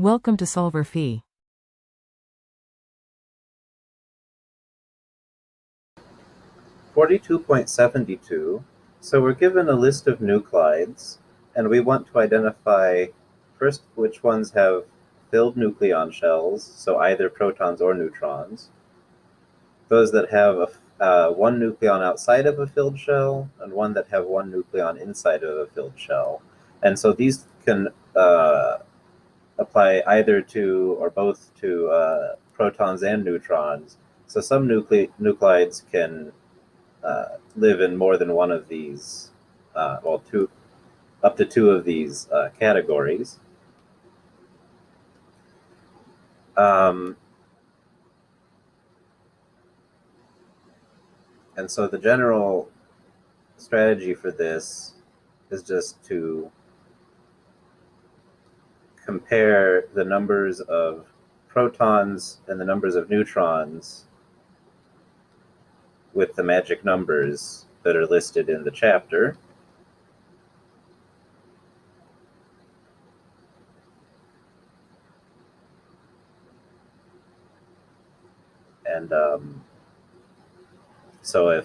Welcome to solverfy. .72. So we're given a list of nuclides, and we want to identify first which ones have filled nucleon shells, so either protons or neutrons, those that have one nucleon outside of a filled shell, and one that have one nucleon inside of a filled shell. And so these can apply either to or both to protons and neutrons. So some nuclides can live in more than one of these, up to two of these categories. And so the general strategy for this is just to compare the numbers of protons and the numbers of neutrons with the magic numbers that are listed in the chapter. And so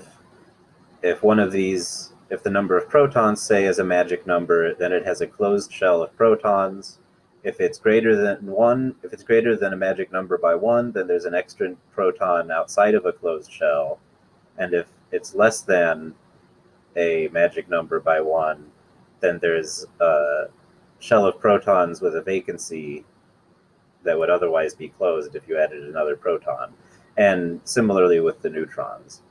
if one of these, if the number of protons, say, is a magic number, then it has a closed shell of protons. If it's greater than one, if it's greater than a magic number by one, then there's an extra proton outside of a closed shell. And if it's less than a magic number by one, then there's a shell of protons with a vacancy that would otherwise be closed if you added another proton. And similarly with the neutrons.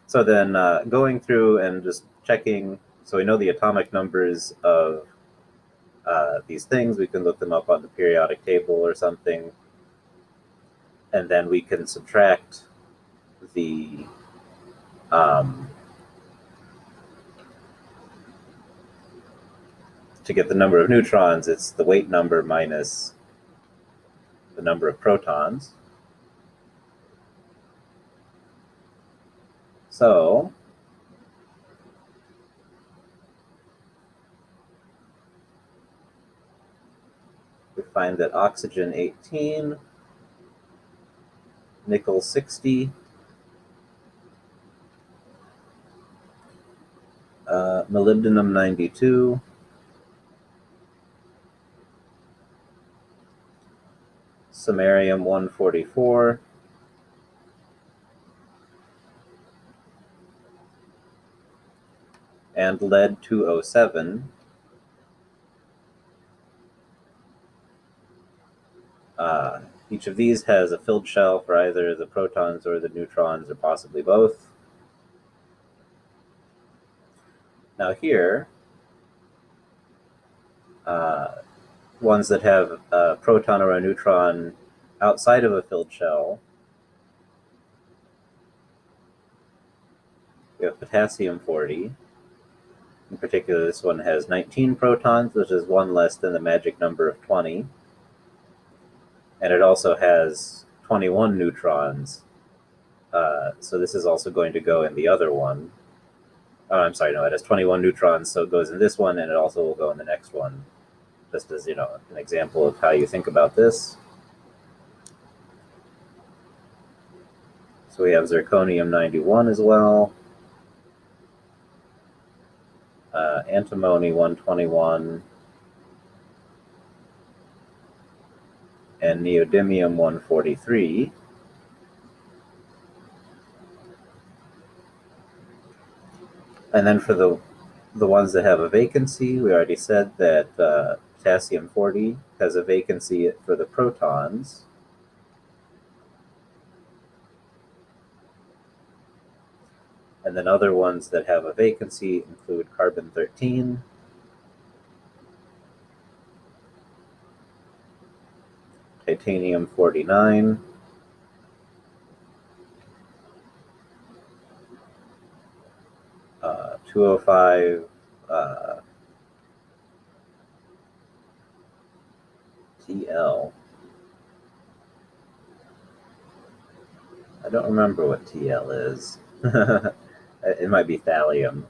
So then going through and just checking, so we know the atomic numbers of these things. We can look them up on the periodic table or something. And then we can subtract the to get the number of neutrons, it's the weight number minus the number of protons. So we find that oxygen 18, nickel 60, molybdenum 92, samarium 144, and lead 207. Each of these has a filled shell for either the protons or the neutrons, or possibly both. Now here, ones that have a proton or a neutron outside of a filled shell, we have potassium 40. In particular, this one has 19 protons, which is one less than the magic number of 20. And it also has 21 neutrons. So this is also going to go in the other one. Oh, I'm sorry, no, it has 21 neutrons, so it goes in this one, and it also will go in the next one. Just as, an example of how you think about this. So we have zirconium 91 as well. Antimony 121. And neodymium 143. And then for the ones that have a vacancy, we already said that potassium 40 has a vacancy for the protons. And then other ones that have a vacancy include carbon 13, titanium 49, uh, 205, TL. I don't remember what TL is. It might be thallium.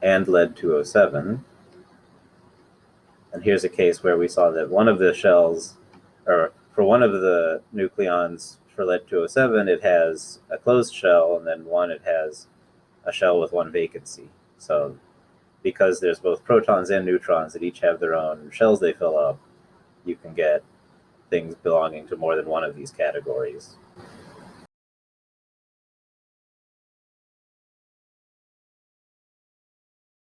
and lead-207. And here's a case where we saw that one of the shells, or for one of the nucleons for lead-207, it has a closed shell, and then one it has a shell with one vacancy. So because there's both protons and neutrons that each have their own shells they fill up, you can get things belonging to more than one of these categories.